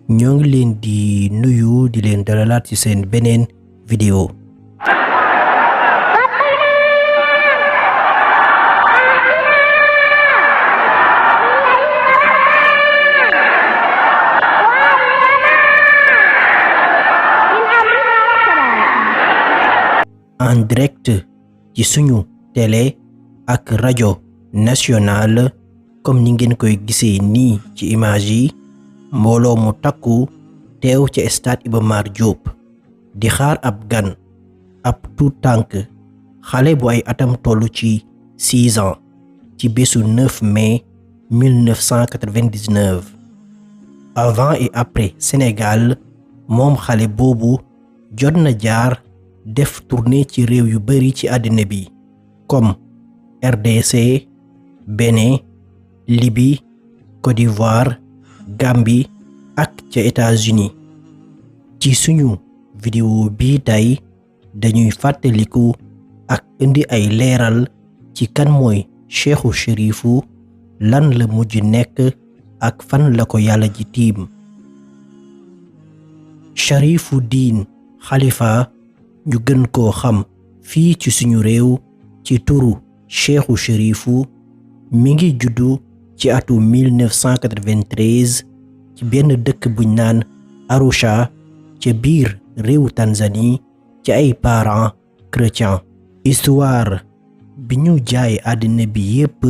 ñoo ngi leen di nuyu di leen dalalaat ci seen beneen vidéo. En direct ci suñu télé ak rajo nationale comme ni ngeen koy gisee nii ci image yi mbooloo mu takku teew ci stade Iba Mar Diop di xaar ab gan ab tout tànk xale bu ay atam tollu ci 6 ans ci bésu 9 mai 1999 avant et après Sénégal moom xale boobu jot na jaar def tournée ci réew yu bari ci àddina bi comme RDC, Bénin, Libye, Côte d'Ivoire, Gambie ak ca États-Unis. Ci suñu vidéo bi tey dañuy fàttaliku ak indi ay leeral ci kan mooy Cheikhu Chérifu, lan la mujj nekk ak fan la ko yàlla ji tiim. Chérifuddin Khalifa ñu gën koo xam fii ci suñu réew ci turu Cheikhu Chérifu mi ngi juddu ci atu 1993 ci benn dëkk buñ naan Arusha ca biir réewu Tanzanie ci ay parents chrétiens. Histoire bi ñu jaay àddina bi yépp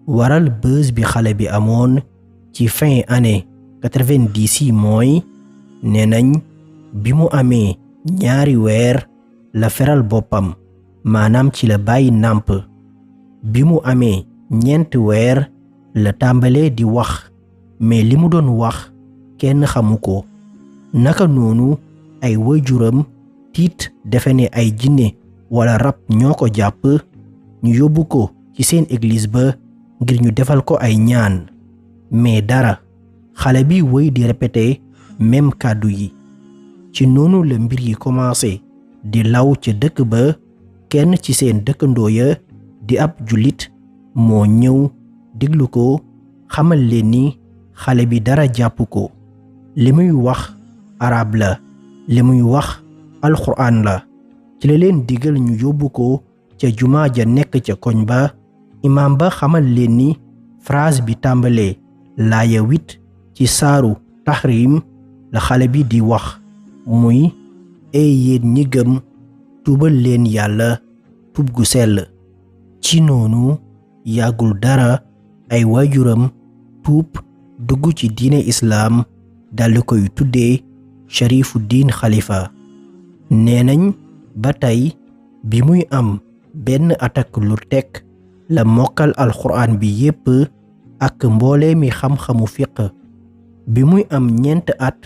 waral buzz bi xale bi amoon ci fin année 90 yi mooy nee nañ bi mu amee ñaari weer la feral boppam maanaam ci la bàyyi nàmp bi mu amee ñeenti weer la tàmbalee di wax mais li mu doon wax kenn xamu ko naka noonu ay waajuram tiit defe ne ay jinne wala rab ñoo ko jàpp ñu yóbbu ko ci seen église ba ngir ñu defal ko ay ñaan mais dara xale bi wéy di répéter même kàddu yi ci noonu la mbir yi commencé di law ca dëkk ba kenn ci seen dëkkandoo ya di ab jullit moo ñëw diglu ko xamal leen ni xale bi dara jàpp ko li muy wax arab la li muy wax alxuraan la ci la leen digal ñu yóbbu ko ca jumaa ja nekk ca koñ ba imaam ba xamal leen ni phrase bi tàmbalee laaya 8 ci saaru Tahrim la xale bi di wax muy ey yéen ñi gëm tuubal leen yàlla tuub gu sell. ci noonu yàggul dara ay waajuram tuub dugg ci diine islaam daldi koy tuddee Chérifuddin Khalifa. nee nañ ba tey bi muy am benn atak lu tekk la mokkal alxuraan bi yépp ak mboole mi xam-xamu fiq bi muy am 4 at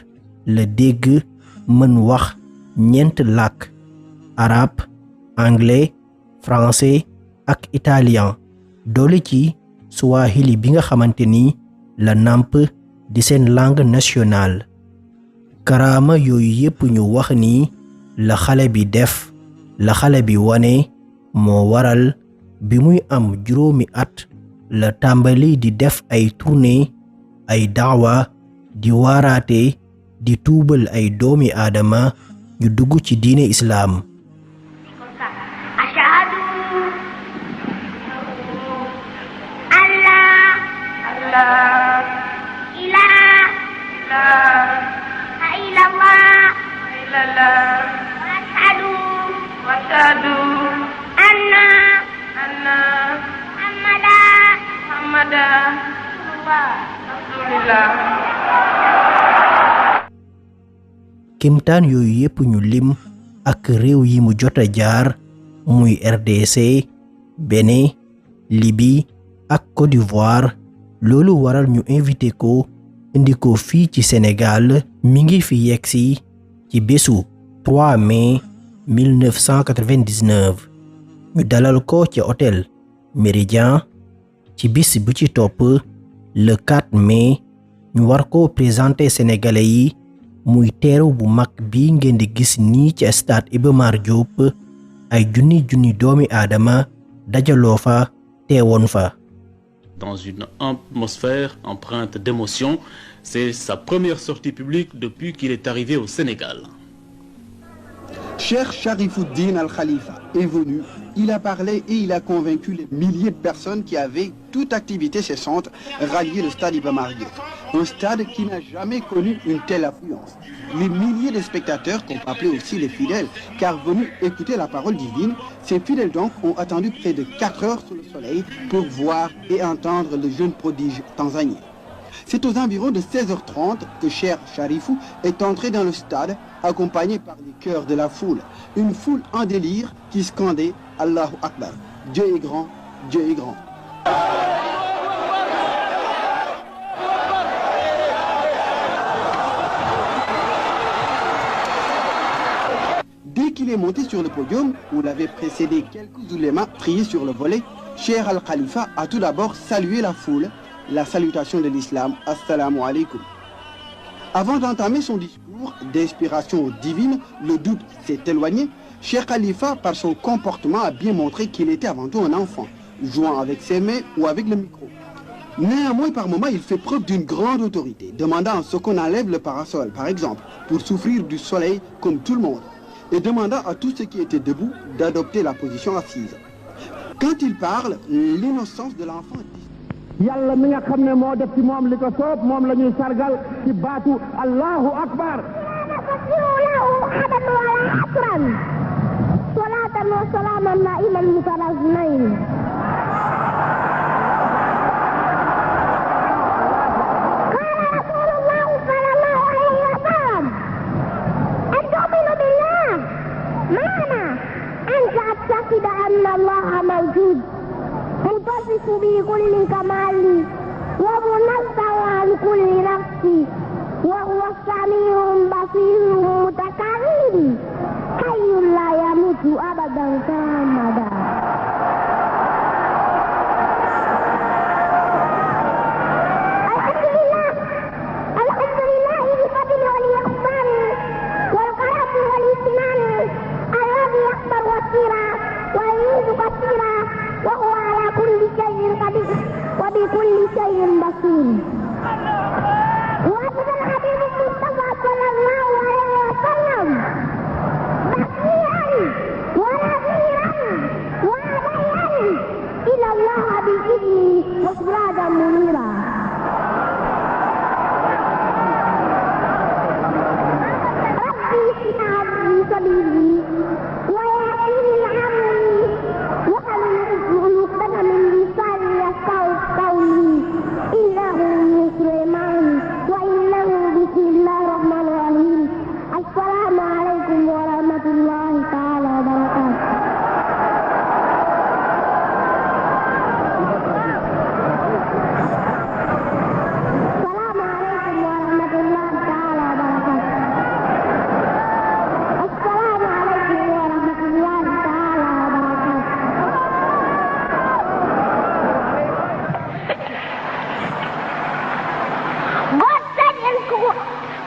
la dégg mën wax 4 làkk arabe anglais français ak italien doole ci swahili bi nga xamante ni la nàmp di seen langue nationale. karaama yooyu yépp ñu wax ni la xale bi def la xale bi wane moo waral bi muy am 5 at la tàmbali di def ay tournée ay daawa di waaraate di tuubal ay doomi aadama ñu dugg ci diine islaam. kimtaan yooyu yépp ñu lim ak réew yi mu jota jaar muy RDC, Bénin, Libye ak Côte d'Ivoire loolu waral ñu invité ko indi ko fii ci Sénégal mi ngi fi yegsi ci bésu 3 mai 1999 ñu dalal ko ci hôtel Méridien ci bis bu ci topp le 4 mai ñu war ko présenter Sénégalais yi muy teeru bu mag bi ngeen di gis nii ci stade Iba Mar Diop ay junni doomi aadama dajaloo fa teewoon fa dans une atmosphère empreinte d'émotion. C'est sa première sortie publique depuis qu'il est arrivé au Sénégal. Cheikh Sharifouddin Al-Khalifa est venu, il a parlé et il a convaincu les milliers de personnes qui avaient toute activité cessante rallier le stade Iba Mar Diop. Un stade qui n'a jamais connu une telle affluence. Les milliers de spectateurs, qu'on peut appeler aussi les fidèles, car venus écouter la parole divine, ces fidèles donc ont attendu près de 4 heures sous le soleil pour voir et entendre le jeune prodige tanzanien. C'est aux environs de 16h30 que Cheikh Sharifou est entré dans le stade, accompagné par les chœurs de la foule. Une foule en délire qui scandait Allahu Akbar. Dieu est grand, Dieu est grand. Dès qu'il est monté sur le podium, où l'avaient précédé quelques oulémas priés sur le volet, Cheikh Al-Khalifa a tout d'abord salué la foule, la salutation de l'islam, Assalamu alaikum. Avant d'entamer son discours d'inspiration divine, le doute s'est éloigné. Cheikh Khalifa, par son comportement, a bien montré qu'il était avant tout un enfant, jouant avec ses mains ou avec le micro. Néanmoins, par moments, il fait preuve d'une grande autorité, demandant à ce qu'on enlève le parasol, par exemple, pour souffrir du soleil comme tout le monde, et demandant à tous ceux qui étaient debout d'adopter la position assise. Quand il parle, l'innocence de l'enfant yàlla mi nga xam ne moo def ci moom li ko soob moom la ñuy sargal ci baatu Allahu Akbar. salatan wa salaman na'iman mutaraznayn. قال رسول الله صلى الله عليه وسلم أن تؤمن بالله معنى أن تعتقد أن الله موجود متصف بكل كمال ومنزه عن كل نفس وهو السميع البصير المتكلم حي لا يموت ابدا كامدا. الحمد لله بفضل والاحسان والكرم والامتنان الذي يقبل وسيرا ويعيد كثيرا وهو على كل شيء قدير وبكل شيء بصير. وأخذ الحبيب المصطفى صلى الله عليه وسلم بشيرا ونذيرا وهاديا إلى الله بإذنه وسراجا منيرا. ربي اشرح لي صدري ويسر لي أمري وقد من لساني يفقهوا قولي إنه سليمان وإنه بسم الله الرحمن الرحيم. السلام عليكم ورحمة الله تعالى وبركاته. السلام عليكم ورحمة الله تعالى وبركاته. السلام عليكم ورحمة الله تعالى وبركاته.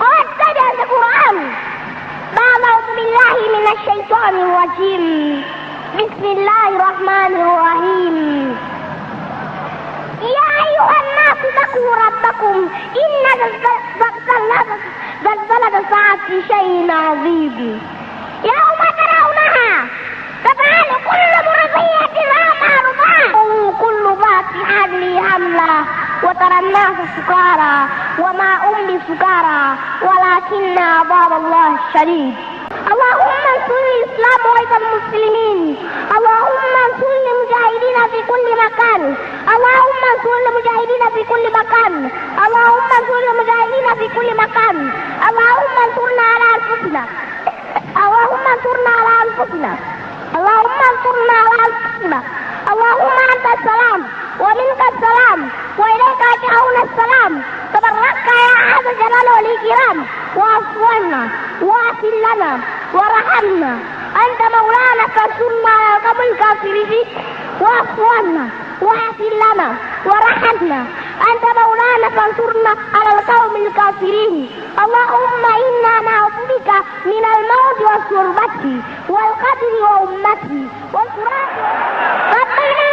قد سجل القرآن بعد أعوذ بالله من الشيطان الرجيم. بسم الله الرحمن الرحيم. يا أيها الناس اتقوا ربكم إن زلزلة الساعة شيء عظيم يوم ترونها تذهل كل مرضية عما أرضعت كل ذات حمل حملها وترى الناس سكارى وما هم بسكارى ولكن عذاب الله الشديد. اللهم انصر الإسلام وعز المسلمين. اللهم انصر المجاهدين في كل مكان. اللهم انصر المجاهدين في كل مكان. اللهم انصر المجاهدين في كل مكان. اللهم انصرنا على أنفسنا. اللهم انصرنا على أنفسنا. اللهم انصرنا على أنفسنا. اللهم أنت السلام ومنك السلام وإليك يرجعون السلام. تبرك يا عز الجلال والإكرام وعفونا واغفر لنا وارحمنا. أنت مولانا فانصرنا على القوم الكافرين. وعفونا واغفر لنا وارحمنا. أنت مولانا فانصرنا على القوم الكافرين. اللهم إنا نعوذ بك من الموت والشربة والقتل وأمتي والفراق. ربنا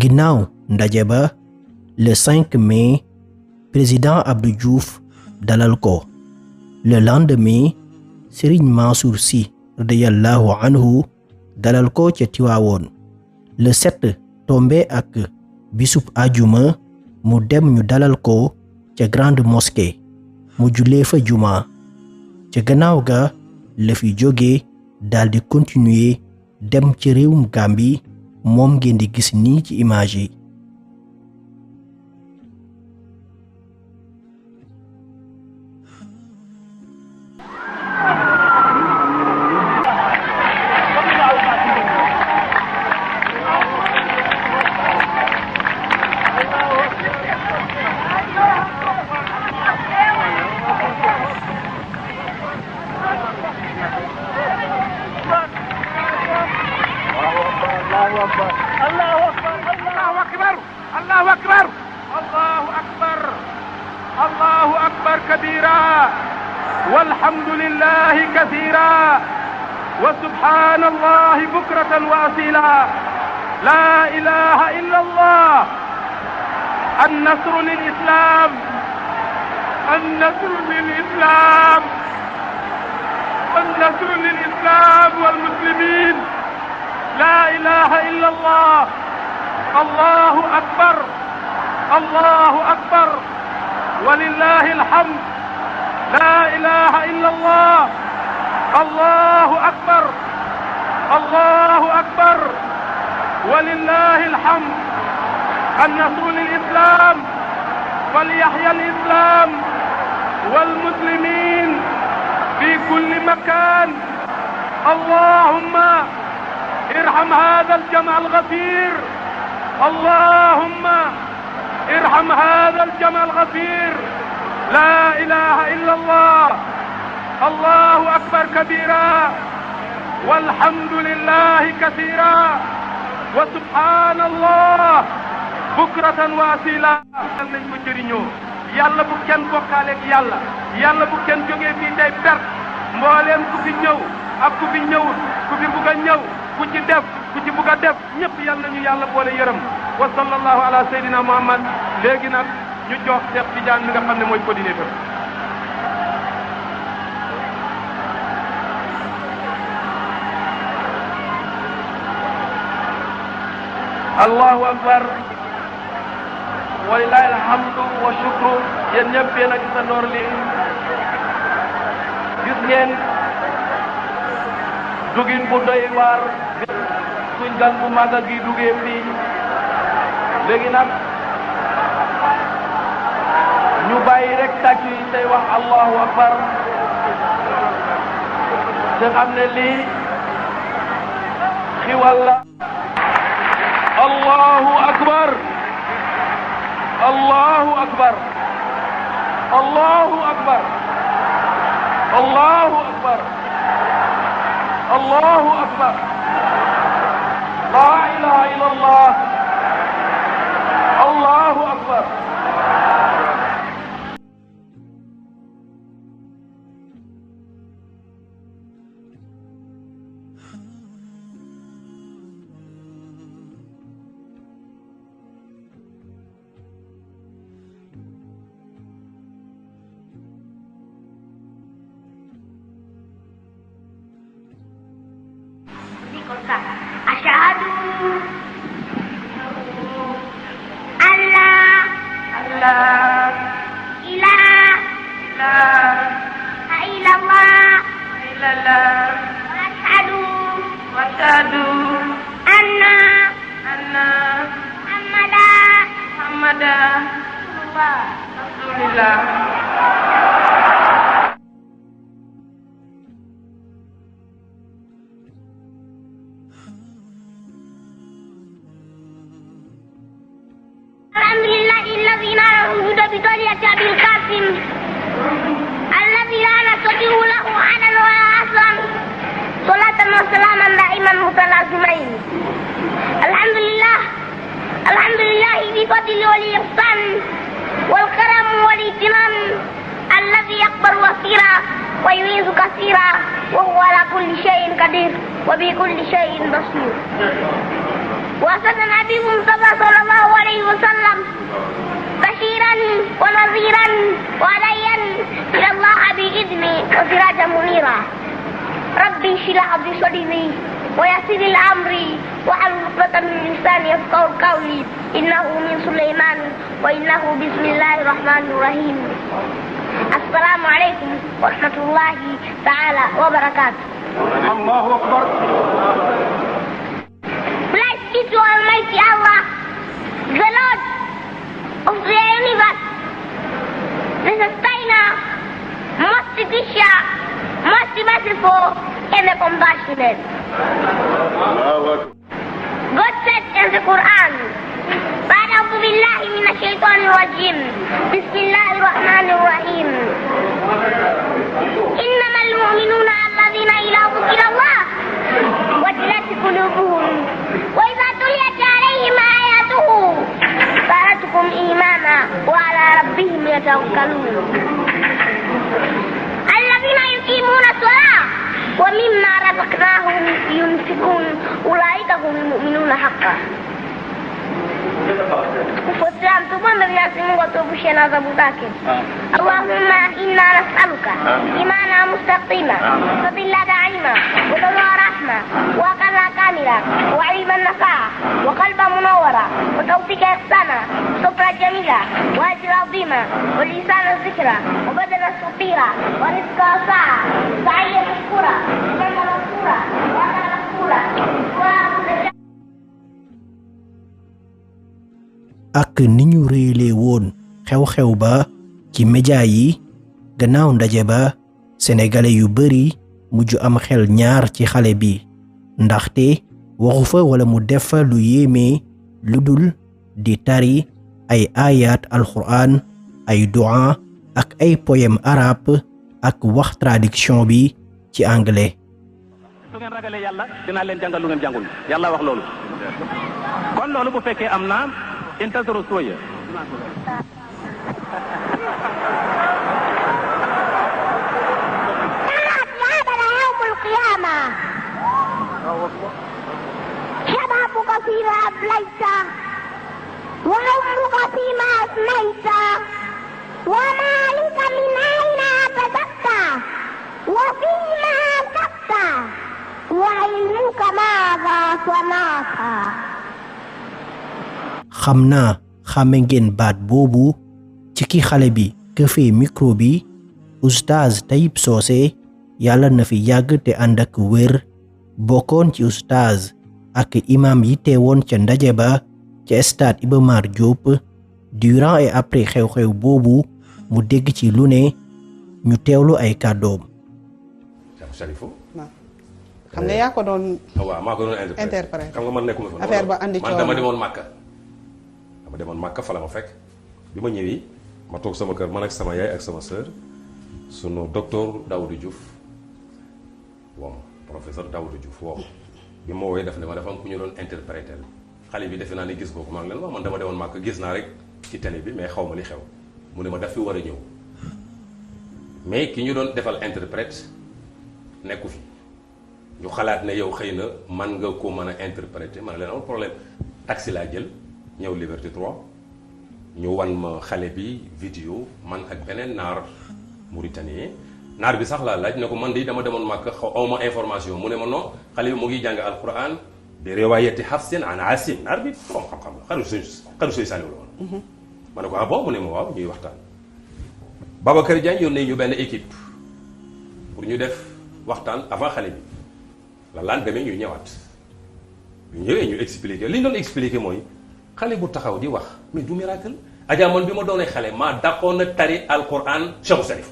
ginnaaw ndaje ba le 5 mai président Abdou Diouf dalal ko. Le lendemain Serigne Mansour Sy radiyallahu anhu dalal ko ca Tiwaawoon. Le 7 tombé ak bisub ajuma mu dem ñu dalal ko ca grande mosquée mu jullee fa juma. ca gannaaw ga la fi jóge daldi continuer dem ci réewum Gambie moom ngeen di gis nii ci image yi. الله أكبر كبيرا والحمد لله كثيرا وسبحان الله بكرة وأصيلا لا إله إلا الله. النصر للإسلام النصر للإسلام النصر للإسلام والمسلمين. لا إله إلا الله. الله أكبر الله أكبر ولله الحمد. لا إله إلا الله. الله أكبر الله أكبر ولله الحمد. النصر للإسلام وليحيى الإسلام والمسلمين في كل مكان. اللهم ارحم هذا الجمع الغفير. اللهم ارحم هذا الجمع الغفير. لا إله إلا الله. الله أكبر كبيرا والحمد لله كثيرا وسبحان الله بكرة وأصيلا. nañ ko jëriñoo yàlla bu kenn bokkaaleeg yàlla yàlla bu kenn jógee fii tey perte mbooleem ku fi ñëw ak ku fi ñëwul ku fi bugg a ñëw ku ci def ku ci bugg a def ñëpp yàlla nañu yàlla boole yërëm. wa sallallahu ala sayyidina Muhammad. léegi nag ñu jox Cheikh Tidiane mi nga xam ne mooy coordinateur. allahu akbar walilahi alhamdu wa shukru. yéen ñëpp yéen a gis ndoor li gis ngeen dugin bu doy waar suñ gan bu màgg gi duggee fii. léegi nag ñu bàyyi rek tàccu yi tey wax allahu akbar te xam ne lii xiwal la. allahu akbar allahu akbar allahu akbar allahu akbar allahu akbar. la ilaha illallah. allahu akbar. أشهد أن لا إله إلا الله وأشهد أن محمدا رسول الله. الحمد لله الذي نال الوجود بطريقة أبي القاسم الذي لا نستطيع له عدا ولا أصلا. صلاة وسلاما دائما متلازمين. الحمد لله بفضل والإحسان والكرم والامتنان الذي يكبر وصيرا ويعيذ كثيرا وهو على كل شيء قدير وبكل شيء بصير. وأرسلنا بكم صلى الله عليه وسلم بشيرا ونذيرا وداعيا إلى الله بإذنه وسراجا منيرا. ربي اشرح لي صدري ويسر لي أمري واحلل عقدة من لساني يفقهوا قولي. إنه من سليمان وإنه بسم الله الرحمن الرحيم. السلام عليكم ورحمة الله تعالى وبركاته. الله أكبر. Blessed be to Almighty Allah, the Lord of the universe, the sustainer, most gracious, most merciful, and the compassionate. God said in the Quran, أعوذ بالله من الشيطان الرجيم بسم الله الرحمن الرحيم إنما المؤمنون الذين إذا ذكر الله وجلت قلوبهم وإذا تليت عليهم آياته زادتهم إيمانا وعلى ربهم يتوكلون الذين يقيمون الصلاة ومما رزقناهم ينفقون أولئك هم المؤمنون حقا. Ufuatiliaji mtubwa Mwenyezi atuepushie adhabu zake. Allahumma inna nas'aluka imana mustaqima wa dhilla da'ima wa dawaa rahma wa qala kamila wa ilman nafi'a wa qalban munawwara wa tawfiqa ihsana sabra jamila wa ajra 'azima wa lisana dhikra wa badana sabira wa rizqa sa'a sa'iya shukura wa maghfura wa maghfura wa ak ni ñu réelee woon xew-xew ba ci média yi gannaaw ndaje ba sénégalais yu bari mujj am xel ñaar ci xale bi ndaxte waxu fa wala mu def fa lu yéeme lu dul di tari ay ayat alquran ay dua ak ay poème arabe ak wax traduction bi ci anglais. su ngeen ragalee yàlla dinaa leen jàngal lu ngeen jàngul yàlla wax loolu kon loolu bu fekkee am na انتظروا شوية. هذا يوم القيامة شبابك فيما أبليت وعمرك فيما أفنيت ومالك من أين أبدت وفيما أنفقت وعلمك ماذا صنعت. xam naa xame ngeen baat boobu ci ki xale bi këfee micro bi oustaz Tayib Socé yàlla na fi yàgg te ànd ak wér bokkoon ci oustaz ak imam yi teewoon ca ndaje ba ca stade Iba Mar Diop durant et après xew-xew boobu mu dégg ci lu ne ñu teewlu ay kàddoom. Cherifou xam nga yaa ko doon waaw maa ko doon interpréter xam nga man nekkuma fa affaire ba andi man dama demoon Màkka fa la ma fekk bi ma ñëwee ma toog sama kër man ak sama yaay ak sama sœur sunu docteur Daoudou Diouf bon professeur Daoudou Diouf woo bi ma woowee def ne ma dafa am ku ñu doon interpréter xale bi defe naa ne gis boobu maa ngi leen wax man dama demoon Màkka gis naa rek ci télé bi mais xaw ma li xew mu ne ma daf fi war a ñëw mais ki ñu doon defal interprète nekku fi ñu xalaat ne yow xëy na man nga ko mën a interpréter man leen amul problème taxi laa jël ñëw Liberté 3 ñu wan ma xale bi vidéo man ak beneen naar mauritanien naar bi sax laa laaj ne ko man de dama demoon Màkka aw ma information mu ne ma non xale bi mu ngi jàng alquran bi riwaayati Hafsin an Asim naar bi moom xam-xam la xaru suy saliw la woon ma ne ko ah bon mu ne ma waaw ñuy waxtaan Babacar Diagne yónnee ñu benn équipe pour ñu def waxtaan avant xale bi la laan demee ñu ñëwaat ñu ñëwee ñu expliquer li ñu doon expliquer mooy xale bu taxaw di wax mais du miracle Adja man bi ma doonee xale maa dàqoon na tari alquran Cheikh Salif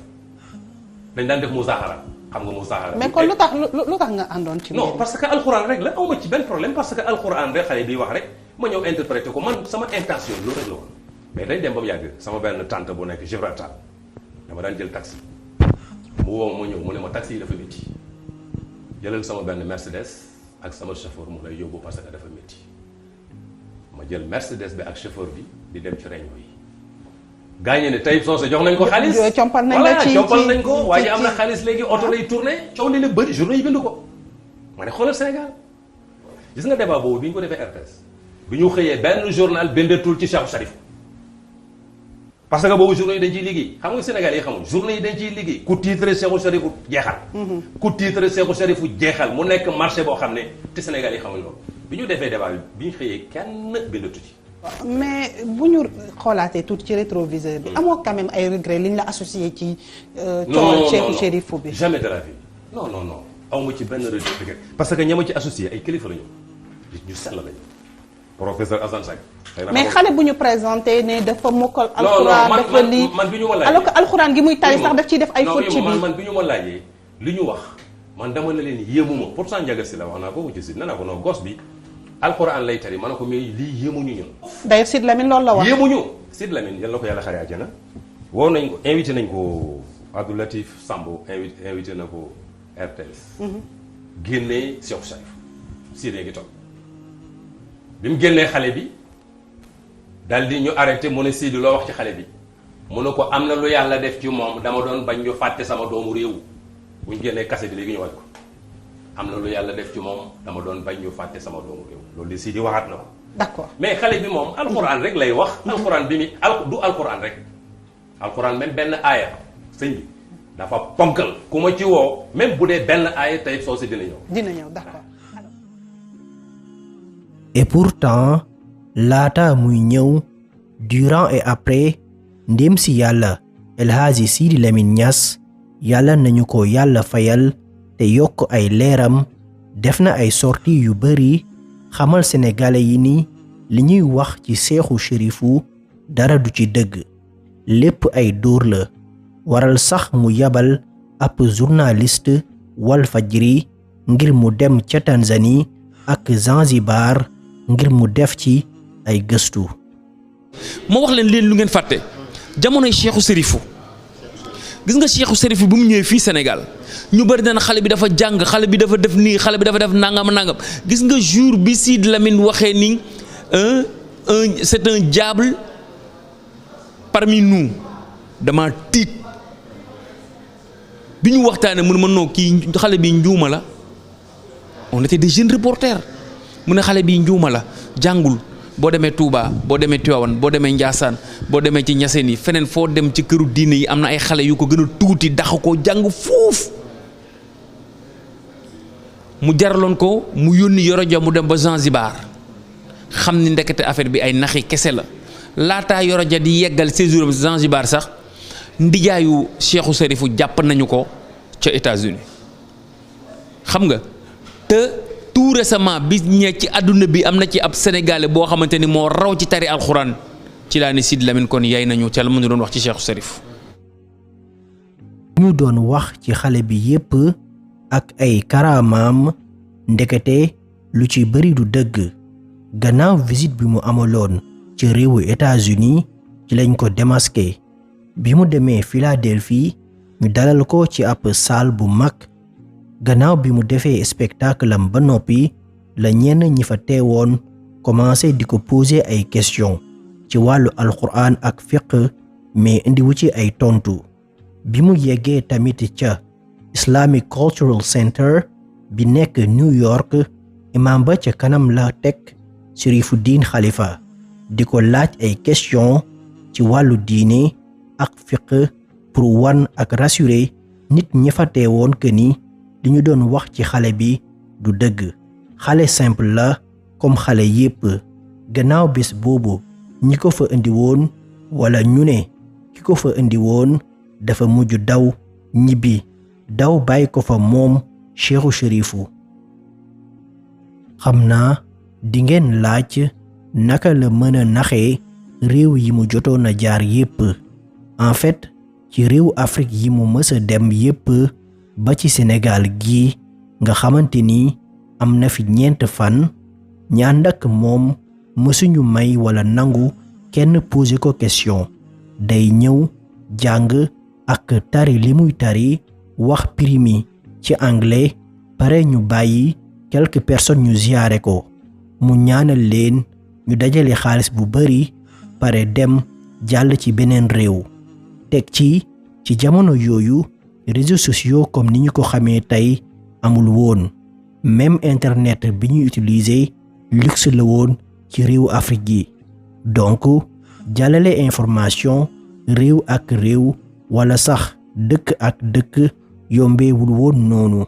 dañ daan def muzaahara xam nga muzaahara mais kon lu tax nga àndoon ci non parce que alquran rek la awma ci benn problème parce que alquran rek xale bi wax rek ma ñëw interpréter ko man sama intention loolu rek la woon mais dañ dem ba mu yàgg sama benn tante bu nekk Gibraltar dama daan jël taxi mu woo ma ñëw mu ne ma taxi yi dafa métti jëlal sama benn Mercedes ak sama chauffeur mu lay yóbbu parce que dafa métti ma jël Mercedes bi ak chauffeur bi di dem ci réunion yi gaañe ne Tayib Socé jox nañ ko xaalis compal nañ la ci compal nañ ko waaye am na xaalis léegi oto lay tourné coow li la bëri journée yi bind ko ma ne xoolal Sénégal gis nga débat boobu bi ñu ko defee RTS bi ñu xëyee benn journal bindatul ci Cheikhou Chérif parce que boobu journée yi dañ ciy liggéey xam nga Sénégal yi xamul journée yi dañ ciy liggéey ku titre Cheikhou Chérif jeexal ku titre Cheikhou Chérif jeexal mu nekk marché boo xam ne te Sénégal yi xamul loolu bi ñu defee débat bi ñu xëyee kenn bindatu ci. mais bu ñu xoolaatee tuuti ci rétroviseur bi amoo quand même ay regret li ñu la associé ci coowal Cheikhou Chérif bi jamais de la vie non aw ma ci benn regret parce que ña ma ci associé ay kilifa la ñu sell lañu professeur Assane Seck mais xale bu ñu présenté ne dafa mokkal alxuraan dafa lii man bi ñu ma laajee alors que alxuraan gi muy tari sax daf ciy def ay fautes ci biir man bi ñu ma laajee li ñu wax man dama ne leen yéemuma pourtant njaga si la wax naa ko ci si nee naa ko non gos bi alxuraan lay tari ma ne ko mais lii yéemuñu ñun d'ailleurs Sid Lamine loolu la wax yéemuñu Sid Lamine yal na ko yàlla xare àjjana woo nañ ko invité nañ ko Abdou Latif Sambo invité na ko RTS génnee Cheikhou Chérif Sid ngi toog bi mu génnee xale bi dal di ñu arrêté mu ne Sidi loo wax ci xale bi mu ne ko am na lu yàlla def ci moom dama doon bañ ñu fàtte sama doomu réew bu ñu génnee kase bi léegi ñu wàcc ko am na lu yàlla def ci moom dama doon bañ ñu fàtte sama doomu réew loolu di Sidi waxaat na ko. d'accord mais xale bi moom alxuraan rek lay wax. alxuraan bi mi du alxuraan rek alxuraan même benn aaya sëñ bi dafa ponkal ku ma ci woo même bu dee benn aaya tey soo si dina ñëw. dina ñëw d'accord. Et pourtant laata muy ñëw durant et après ndéem si yàlla El Hadji Sidi Lamine Niass yàlla nañu ko yàlla fayal te yokk ay leeram def na ay sorties yu bari xamal sénégalais yi ni li ñuy wax ci Cheikhou Chérifu dara du ci dëgg lépp ay dóor la waral sax mu yabal ab journaliste Walfadjri ngir mu dem ca Tanzanie ak Zanzibar ngir mu def ci ay gëstu. ma wax leen lu ngeen fàtte jamonoy Cheikhou Chérifu gis nga Cheikhou Chérifu bu mu ñëwee fii Sénégal ñu bari dana xale bi dafa jàng xale bi dafa def nii xale bi dafa def nangam gis nga jour bi Sidi Lamine waxee ni c'est un diable parmi nous dama tiit bi ñu waxtaanee mu ne ma non kii xale bi njuuma la on était des jeunes reporters mu ne xale bi njuuma la jàngul. boo demee Touba boo demee Tivaouane boo demee Ndiassane boo demee ci Niassène yi feneen foo dem ci këru diine yi am na ay xale yu ko gën a tuuti dax ko jàng fuuf mu jaraloon ko mu yónni Yoroja mu dem ba Zanzibar xam ni ndekete affaire bi ay naxi kese la laataa Yoroja di yeggal séjour Zanzibar sax ndijaayu Cheikhou Chérifu jàpp nañu ko ca États-Unis xam nga te tout récemment bi ñee ci àdduna bi am na ci ab sénégalais boo xamante ni moo raw ci tari alxuraan ci laa ne Sidi Lamine kon yay nañu ca la mu doon wax ci Cheikhou Chérif. ñu doon wax ci xale bi yépp ak ay karaamaam ndekete lu ci bari du dëgg gannaaw visite bi mu amaloon ci réewu États-Unis ci lañ ko démasqué bi mu demee Philadelphie ñu dalal ko ci ab salle bu mag. gannaaw bi mu defee spectacle am ba noppi la ñenn ñi fa teewoon commencé di ko poser ay questions ci wàllu alxuraan ak fiqh mais indiwu ci ay tontu bi mu yeggee tamit ca Islamic Cultural Center bi nekk New York imam ba ca kanam la teg Chérifoudine Khalifa di ko laaj ay questions ci wàllu diine ak fiqh pour wan ak rassurer nit ñi fa teewoon que ni li ñu doon wax ci xale bi du dëgg xale simple la comme xale yépp gannaaw bés boobu ñi ko fa indi woon wala ñu ne ki ko fa indi woon dafa mujj daw ñibbi daw bàyyi ko fa moom Cheikhou Chérifu xam naa dingeen laaj naka la mën a naxee réew yi mu jotoon a jaar yépp en fait ci réew Afrique yi mu mës a dem yépp ba ci Sénégal gi nga xamante ni am na fi 4 fan ñaan ak moom mësuñu may wala nangu kenn poser ko question day ñëw jàng ak tari li muy tari wax primi ci anglais pare ñu bàyyi quelques personnes ñu ziyaare ko mu ñaanal leen ñu dajale xaalis bu bari pare dem jàll ci beneen réew teg ci jamono yooyu réseaux sociaux comme ni ñu ko xamee tey amul woon même internet bi ñuy utiliser luxe la woon ci réewu Afrique yi donc jàllale information réew ak réew wala sax dëkk ak dëkk yombeewul woon noonu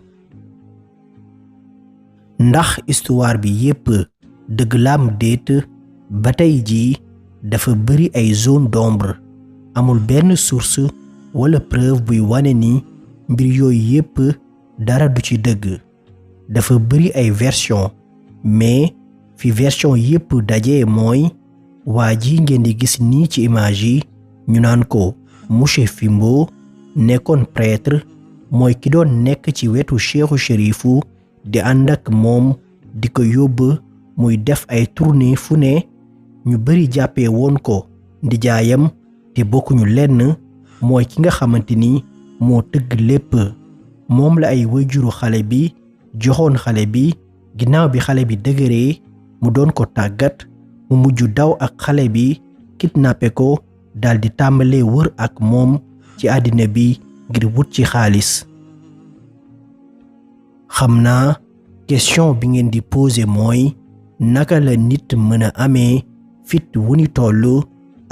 ndax histoire bi yépp dëgg laam déet ba tey jii dafa bari ay zone d'ombre amul benn source wala preuve buy wane ni mbir yooyu yépp dara du ci dëgg dafa bari ay version mais fi version yépp daje mooy waa ji ngeen di gis nii ci image yi ñu naan ko monsieur Fimbo nekkoon prêtre mooy ki doon nekk ci wetu Cheikhu Chérifu di ànd ak moom di ko yóbbu muy def ay tournée fu ne ñu bari jàppee woon ko ndijaayam te bokkuñu lenn mooy ki nga xamante ni moo tëgg lépp moom la ay wayjuru xale bi joxoon xale bi ginnaaw bi xale bi dëgëree mu doon ko tàggat mu mujj daw ak xale bi kidnappé ko daldi tàmbalee wër ak moom ci àddina bi ngir wut ci xaalis xam naa question bi ngeen di poser mooy naka la nit mën a amee fit wu ni toll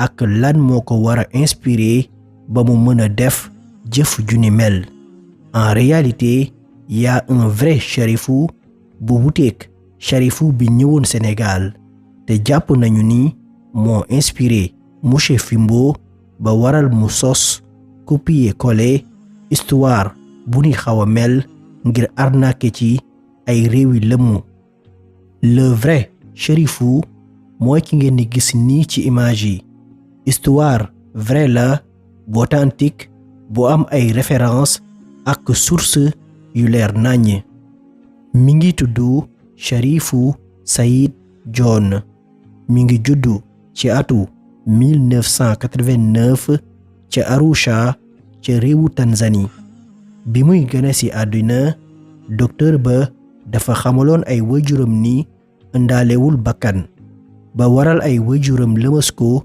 ak lan moo ko war a inspiré ba mu mën a def jëf ju ni mel en réalité y a un vrai Chérifu bu wuteek Chérifu bi ñëwoon Sénégal te jàpp nañu ni moo inspiré monsieur Fimbo ba waral mu sos copier-coller histoire bu ni xaw a mel ngir arnaquer ci ay réewi lëmm le vrai Chérifu mooy ki ngeen di gis nii ci image yi histoire vrai la bu authentique bu am ay référence ak source yu leer naññ mi ngi tudd Chérifu Saïd John mi ngi juddu ci atu 1989 ca Arusha ca réewu Tanzanie bi muy gëna ci àdduna docteur ba dafa xamaloon ay waajuram ni ëndaalewul bakkan ba waral ay waajuram lëmas ko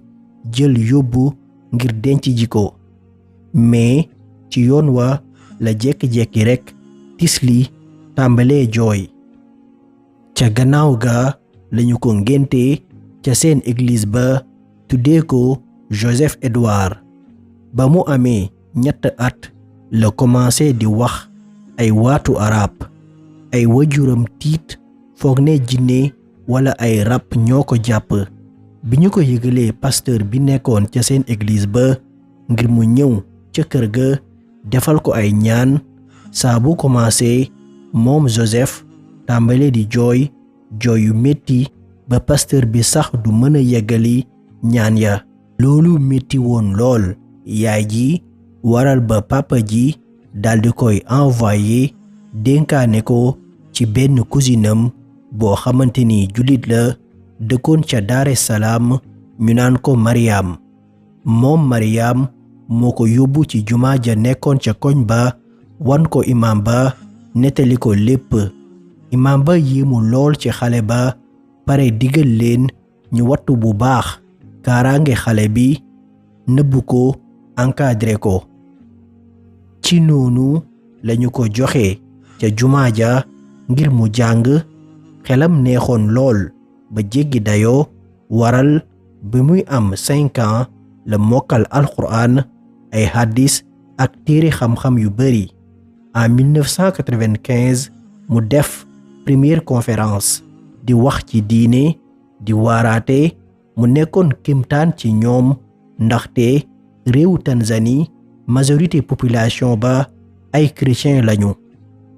jël yóbbu ngir denc ji ko mais ci yoon wa la jekki-jekki rekk tisli tàmbalee jooy ca gannaaw ga lañu ko ngénte ca seen église ba tuddee ko Joseph Edouard ba mu amee 3 at la commencé di wax ay waatu arab ay waajuram tiit foog ne jinne wala ay rab ñoo ko jàpp bi ñu ko yëgalee pasteur bi nekkoon ca seen église ba ngir mu ñëw ca kër ga defal ko ay ñaan saa bu commencé moom Joseph tàmbale di jooy yu metti ba pasteur bi sax du mën a yeggali ñaan ya loolu metti woon lool yaay ji waral ba papa ji daldi koy envoyé dénkaane ko ci benn cousinam boo xamante ni jullit la dëkkoon ca Dar es Salaam ñu naan ko Mariam moom Mariam moo ko yóbbu ci jumaa ja nekkoon ca koñ ba wan ko imam ba nettali ko lépp imam ba yéemu lool ci xale ba pare digal leen ñu wattu bu baax kaaraange xale bi nëbbu ko encadré ko ci noonu lañu ko joxe ca jumaa ja ngir mu jàng xelam neexoon lool ba jéggi dayoo waral bi muy am 5 ans la mokkal alxuraan ay hadis ak téere xam-xam yu bari en 1995 mu def première conférence di wax ci diine di waaraate mu nekkoon kimtaan ci ñoom ndaxte réewu Tanzanie majorité population ba ay chrétien lañu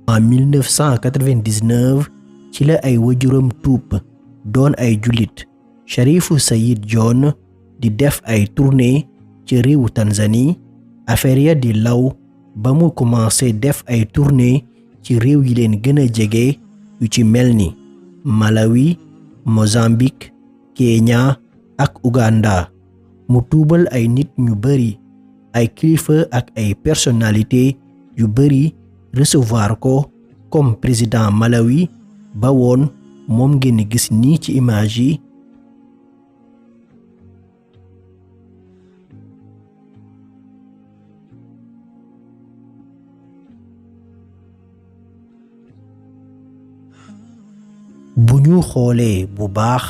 en 1999 ci la ay waajuram tuub doon ay jullit Chérifu Saïd John di def ay tournée ci réewu Tanzanie affaire ya di law ba mu commencé def ay tournée ci réew yi leen gën a jege yu ci mel ni Malawi Mozambique Kenya ak Uganda mu tuubal ay nit ñu bari ay kilifa ak ay personnalité yu bari recevoir ko comme président Malawi ba woon moom ngeen gis nii ci image yi bu ñu xoolee bu baax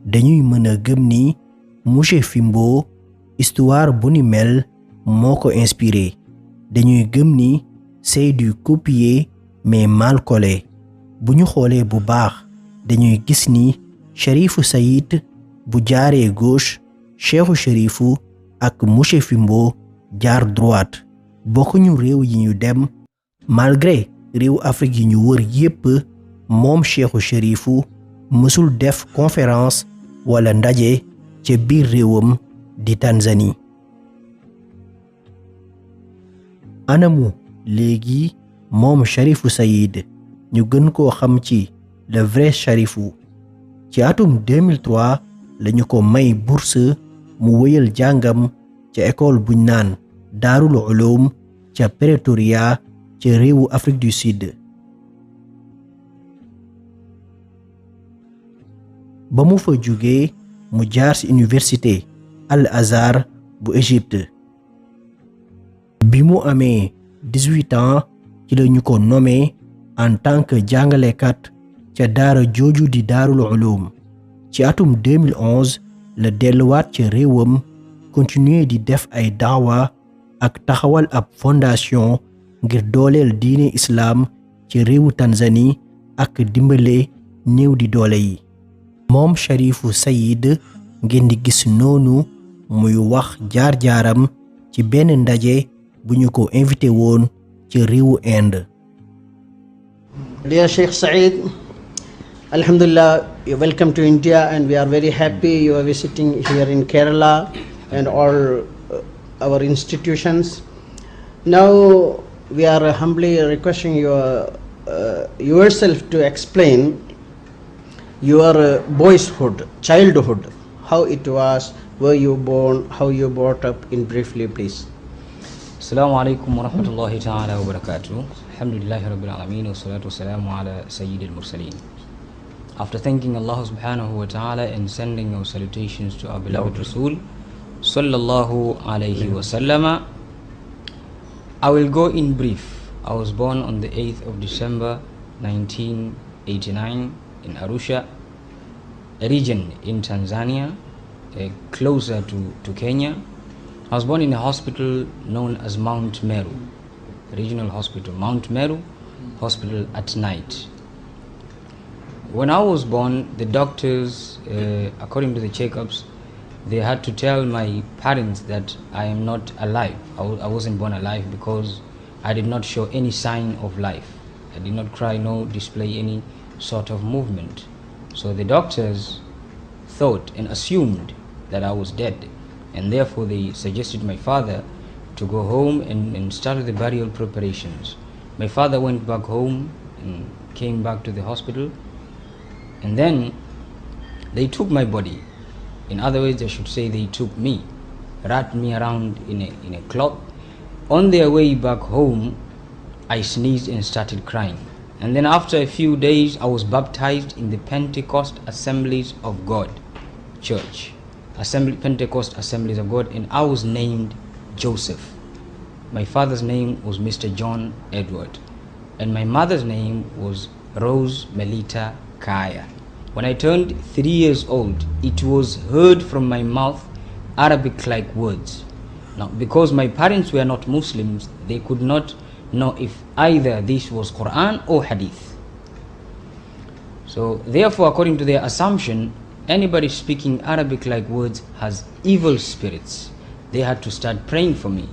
dañuy mën a gëm ni monsieur Fimbo histoire bu ni mel moo ko inspiré dañuy gëm ni c'est du copier mais mal collé bu ñu xoolee bu baax dañuy gis ni Cherifou Saïd bu jaaree gauche Cheikhou Cherifou ak monsieur Fimbo jaar droite bokkuñu réew yi ñu dem malgré réew Afrique yi ñu wër yépp moom Cheikhou Cherifou mësul def conférence wala ndaje ca biir réewam di Tanzanie anamu léegi moom Cherifou Saïd ñu gën koo xam ci le vrai Cherifou ci atum 2003 lañu ko may bourse mu wéyal jàngam ca école buñ naan Daarul Ulum ca Pretoria ca réewu Afrique du Sud ba mu fa jógee mu jaar ci université Al Azhar bu Égypte bi mu amee 18 ans ci la ñu ko nommé en tant que jàngalekat ca daara jooju di Daarul Ulum ci atum 2011 la delluwaat ca réewam continuer di def ay daawa ak taxawal ab fondation ngir dooleel diine islaam ci réewu Tanzanie ak dimbale néew di doole yi moom Cherifou Saïd ngeen di gis noonu muy wax jaar-jaaram ci benn ndaje bu ñu ko invité woon ci réewu Inde. Dear Sheikh Saeed, Alhamdulillah, you're welcome to India and we are very happy you are visiting here in Kerala and all our institutions. Now we are humbly requesting yourself to explain your boyhood, childhood, how it was, where you born, how you brought up in briefly, please. Assalamu alaikum wa rahmatullahi ta'ala wa barakatuh. Alhamdulillahi rabbil alameen wa salatu wa salamu ala sayyidil mursaleen. After thanking Allah subhanahu wa ta'ala and sending our salutations to our beloved Rasul sallallahu alayhi wa sallama, I will go in brief. I was born on the 8th of December 1989 in Arusha, a region in Tanzania, closer to Kenya. I was born in a hospital known as Mount Meru, regional hospital, Mount Meru Hospital at night. When I was born, the doctors, according to the checkups, they had to tell my parents that I am not alive. I wasn't born alive because I did not show any sign of life. I did not cry, nor display any sort of movement. So the doctors thought and assumed that I was dead, and therefore they suggested my father to go home and start the burial preparations. My father went back home and came back to the hospital, and then they took my body. In other words, I should say they took me, wrapped me around in a cloth. On their way back home, I sneezed and started crying. And then after a few days, I was baptized in the Pentecost Assemblies of God Church, Pentecost Assemblies of God, and I was named Joseph. My father's name was Mr. John Edward, and my mother's name was Rose Melita Kaya. When I turned 3 years old, it was heard from my mouth Arabic-like words. Now, because my parents were not Muslims, they could not know if either this was Quran or Hadith. So, therefore, according to their assumption, anybody speaking Arabic-like words has evil spirits. They had to start praying for me.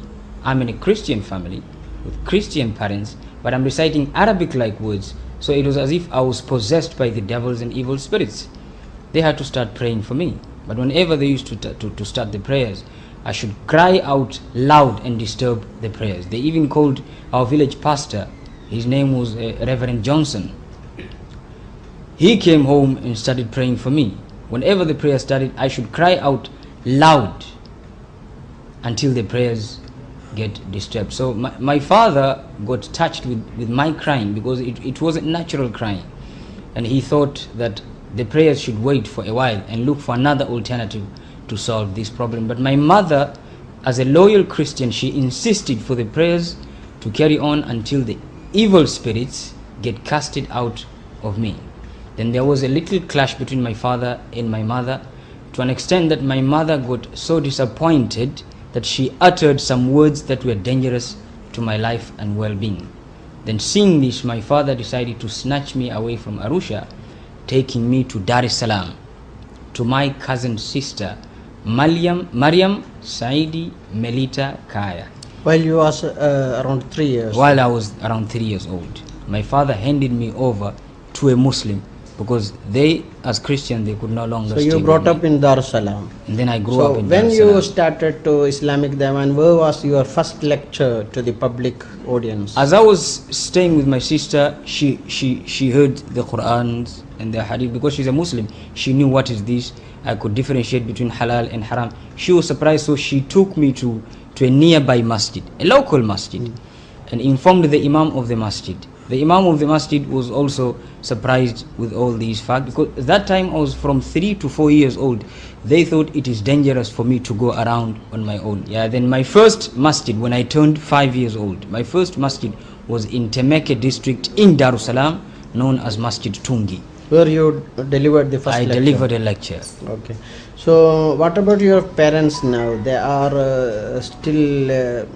I'm in a Christian family with Christian parents, but I'm reciting Arabic-like words. So it was as if I was possessed by the devils and evil spirits. They had to start praying for me. But whenever they used to start the prayers, I should cry out loud and disturb the prayers. They even called our village pastor. His name was Reverend Johnson. He came home and started praying for me. Whenever the prayer started, I should cry out loud until the prayers get disturbed. So my father got touched with my crying because it wasn't natural crying, and he thought that the prayers should wait for a while and look for another alternative to solve this problem. But my mother, as a loyal Christian, she insisted for the prayers to carry on until the evil spirits get casted out of me. Then there was a little clash between my father and my mother, to an extent that my mother got so disappointed that she uttered some words that were dangerous to my life and well-being. Then seeing this, my father decided to snatch me away from Arusha, taking me to Dar es Salaam, to my cousin sister, Maryam Saidi Melita Kaya. While you was around 3 years? While I was around 3 years old. My father handed me over to a Muslim, because they, as Christian, they could no longer stay. So you brought up in Dar es Salaam. And then I grew up in Dar when es Salaam. you started to Islamic Divan, where was your first lecture to the public audience? As I was staying with my sister, she heard the Quran and the Hadith, because she's a Muslim. She knew what is this. I could differentiate between halal and haram. She was surprised, so she took me to a nearby masjid, a local masjid, and informed the Imam of the masjid. The Imam of the masjid was also surprised with all these facts, because at that time I was from 3 to 4 years old. They thought it is dangerous for me to go around on my own. Then my first masjid, when I turned 5 years old, my first masjid was in Temeke district in Dar es Salaam, known as Masjid Tungi. Where you delivered the first lecture? I delivered a lecture. Okay. So what about your parents now? They are still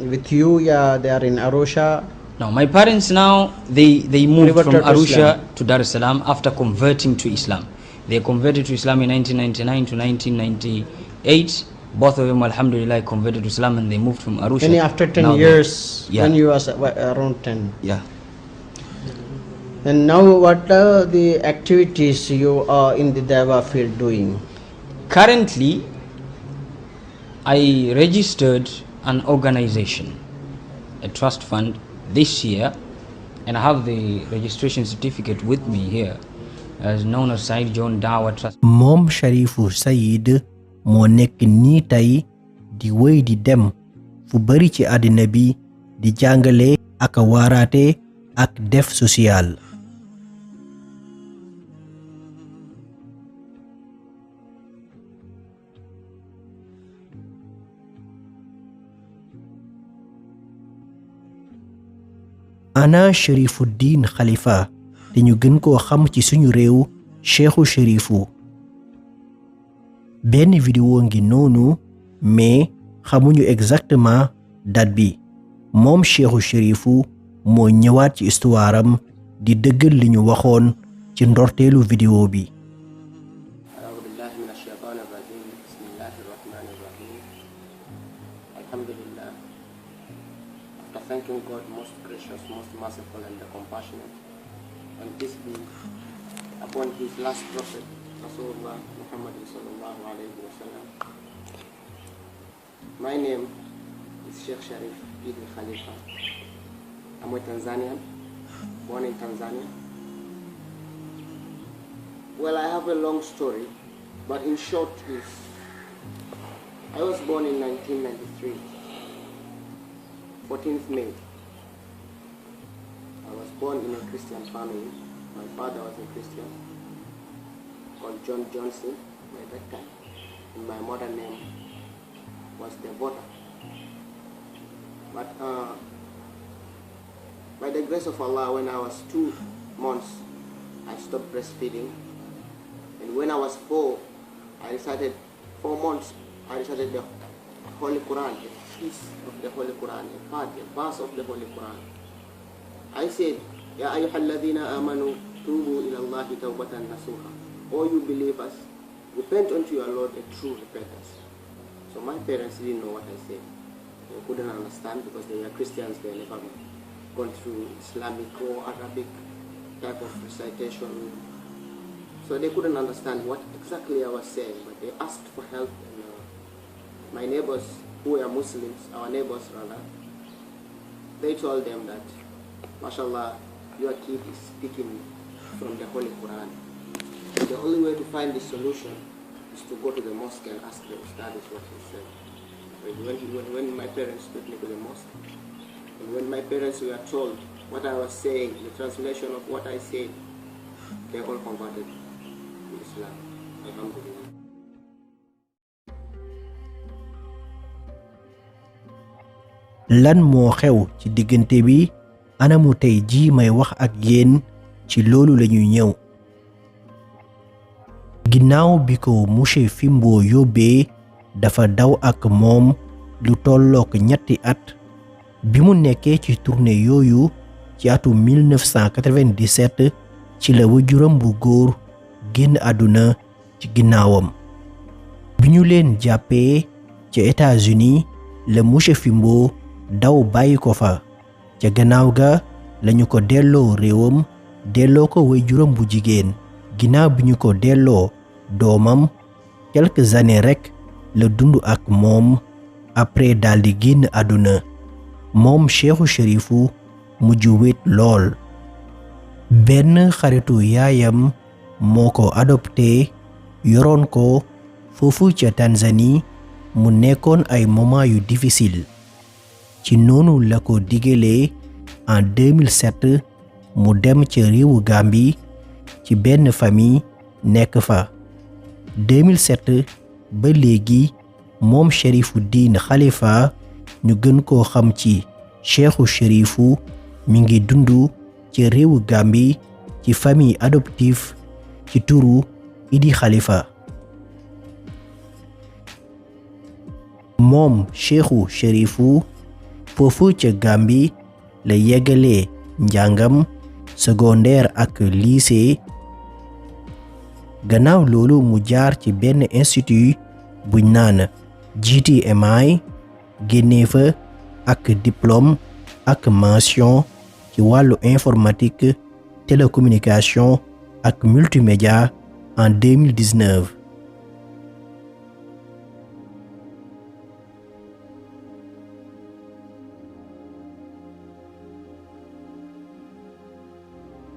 with you? Yeah, they are in Arusha? No, my parents now, they moved from Arusha to to Dar es Salaam after converting to Islam. They converted to Islam in 1999 to 1998. Both of them, alhamdulillah, converted to Islam, and they moved from Arusha. And after 10 years, when you was around 10? Yeah. And now what are the activities you are in the Dawa field doing? Currently, I registered an organization, a trust fund, this year, and I have the registration certificate with me here, as known as Said John Dawa Trust. Mom Sharifu Said moo nekk nii tey di wéy di dem fu bari ci àddina bi di jàngale ak waaraate ak def social. Ana Sharifuddin Khalifa te ñu gën koo xam ci suñu réew Cheikhu Sharifu. Benn vidéo ngi noonu, mais xamuñu exactement date bi. Moom Cheikhu Sharifu moo ñëwaat ci histoire am di dëggal li ñu waxoon ci ndorteelu vidéo bi. Thanking God, most gracious, most merciful, and the compassionate, and peace be upon His last prophet, Rasulullah Muhammad sallallahu alayhi wa sallam. My name is Sheikh Sharif Ibn Khalifa. I'm a Tanzanian, born in Tanzania. Well, I have a long story, but in short is, I was born in 1993. 14th May. I was born in a Christian family. My father was a Christian, called John Johnson by that time, and my mother's name was Devota. But by the grace of Allah, when I was 2 months, I stopped breastfeeding, and when I was 4, I recited 4 months. I recited the Holy Quran, a piece of the Holy Quran, a verse of the Holy Quran. I said, Ya ayyuhalladhina amanu tubu ila Allahi tawbatan nasuha. O you believers, repent unto your Lord a true repentance. So my parents didn't know what I said. They couldn't understand because they were Christians. They never gone through Islamic or Arabic type of recitation. So they couldn't understand what exactly I was saying, but they asked for help. And my neighbors, who were Muslims, our neighbors rather, they told them that, mashallah, your kid is speaking from the Holy Quran. And the only way to find the solution is to go to the mosque and ask the ustad what he said. When my parents took me to the mosque, and when my parents were told what I was saying, the translation of what I said, they all converted to Islam. Alhamdulillah. Lan moo xew ci diggante bi anamu tey jii may wax ak yéen ci loolu lañuy ñëw. ginnaaw bi ko monsieur Fimbo yóbbee dafa daw ak moom lu tollook 3 at bi mu nekkee ci tournée yooyu ci atu 1997 ci la wajuram bu góor génn àdduna ci ginnaawam. bi ñu leen jàppee ca États-Unis la monsieur Fimbo daw bàyyi ko fa ca gannaaw ga lañu ko delloo réewam delloo ko wajuram bu jigéen. ginnaaw bi ñu ko delloo doomam quelques années rekk la dund ak moom après daldi génn àdduna. moom Cheikhou Chérifou mujj wéet lool. benn xaritu yaayam moo ko adopté yoroon ko foofu ca Tanzanie mu nekkoon ay moment yu difficile. ci noonu la ko digalee en 2007 mu dem ca réewu Gambie ci benn famille nekk fa. 2007 ba léegi moom Chérifoudine Khalifa ñu gën koo xam ci Cheikhou Chérifou mi ngi dund ci réewu Gambie ci famille adoptive ci turu Idi Khalifa. moom Cheikhou Chérifou foofu ca Gambie la yeggalee njàngam secondaire ak lycée. gannaaw loolu mu jaar ci benn institut buñ naan GTMI génnee fa ak diplôme ak mention ci wàllu informatique télécommunication ak multimédia en 2019.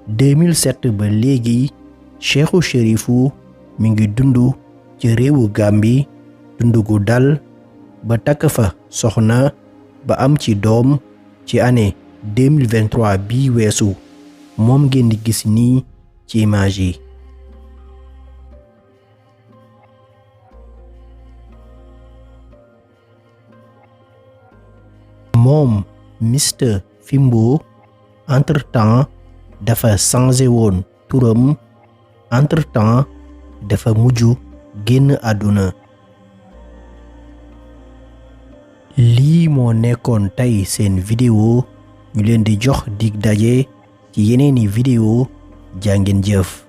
en 2007 ba léegi Cheikhou Chérifou mi ngi dund ci réewu Gambie dund gu dal ba takk fa soxna ba am ci doom ci année 2023 bii weesu moom ngeen di gis nii ci image yi. moom Mr Fimbo entre-temps dafa changé woon turam entre-temps dafa mujj génn àdduna. lii moo nekkoon tey seen vidéo ñu leen di jox dig daje ci yeneeni vidéo jaa ngeen jëf.